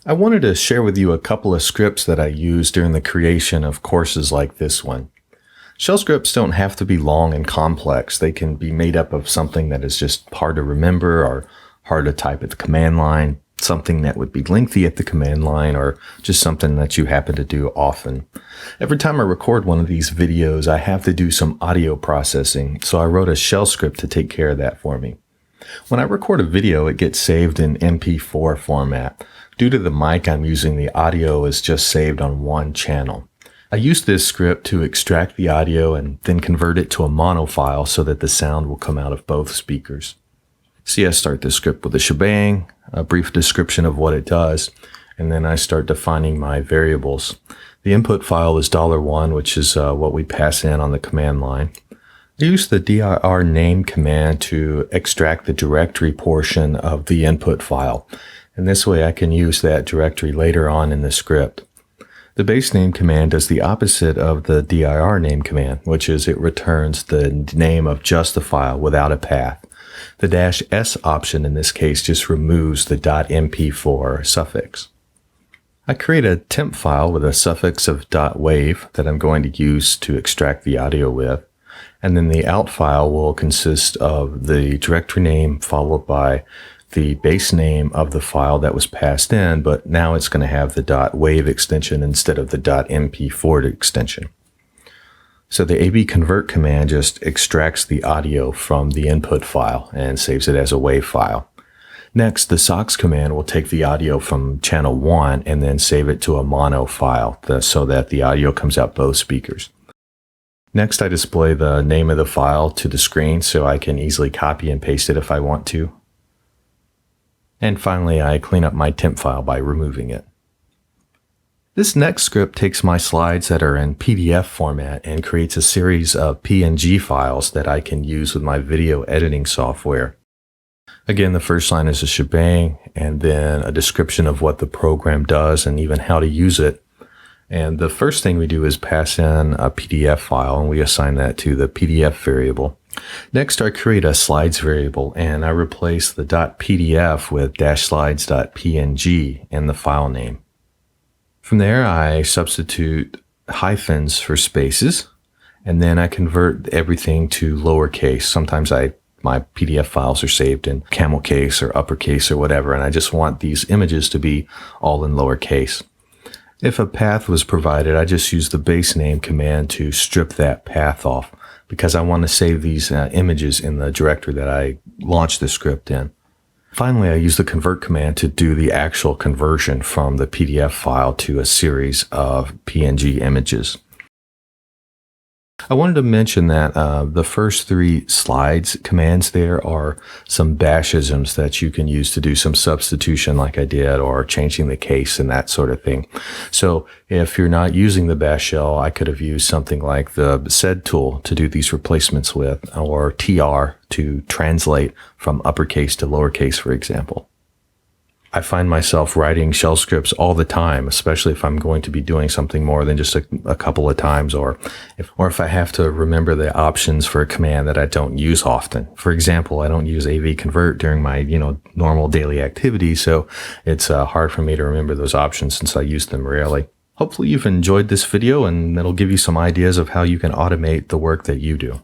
I wanted to share with you a couple of scripts that I use during the creation of courses like this one. Shell scripts don't have to be long and complex. They can be made up of something that is just hard to remember or hard to type at the command line, something that would be lengthy at the command line, or just something that you happen to do often. Every time I record one of these videos, I have to do some audio processing, so I wrote a shell script to take care of that for me. When I record a video, it gets saved in MP4 format. Due to the mic I'm using, the audio is just saved on one channel. I use this script to extract the audio and then convert it to a mono file so that the sound will come out of both speakers. See, I start the script with a shebang, a brief description of what it does, and then I start defining my variables. The input file is $1, which is what we pass in on the command line. I use the dir name command to extract the directory portion of the input file, and this way I can use that directory later on in the script. The base name command does the opposite of the dir name command, which is it returns the name of just the file without a path. The -s option in this case just removes the .mp4 suffix. I create a temp file with a suffix of .wave that I'm going to use to extract the audio with. And then the out file will consist of the directory name followed by the base name of the file that was passed in, but now it's going to have the .wave extension instead of the .mp4 extension. So the ab-convert command just extracts the audio from the input file and saves it as a WAV file. Next, the sox command will take the audio from channel 1 and then save it to a mono file so that the audio comes out both speakers. Next, I display the name of the file to the screen so I can easily copy and paste it if I want to. And finally, I clean up my temp file by removing it. This next script takes my slides that are in PDF format and creates a series of PNG files that I can use with my video editing software. Again, the first line is a shebang, and then a description of what the program does and even how to use it. And the first thing we do is pass in a PDF file, and we assign that to the PDF variable. Next, I create a slides variable, and I replace the .pdf with -slides.png in the file name. From there, I substitute hyphens for spaces, and then I convert everything to lowercase. Sometimes my PDF files are saved in camel case or uppercase or whatever, and I just want these images to be all in lowercase. If a path was provided, I just use the base name command to strip that path off because I want to save these images in the directory that I launched the script in. Finally, I use the convert command to do the actual conversion from the PDF file to a series of PNG images. I wanted to mention that the first 3 slides commands there are some bashisms that you can use to do some substitution like I did, or changing the case and that sort of thing. So if you're not using the bash shell, I could have used something like the sed tool to do these replacements with, or tr to translate from uppercase to lowercase, for example. I find myself writing shell scripts all the time, especially if I'm going to be doing something more than just a couple of times, or if I have to remember the options for a command that I don't use often. For example, I don't use av-convert during my normal daily activities, so it's hard for me to remember those options since I use them rarely. Hopefully you've enjoyed this video, and it'll give you some ideas of how you can automate the work that you do.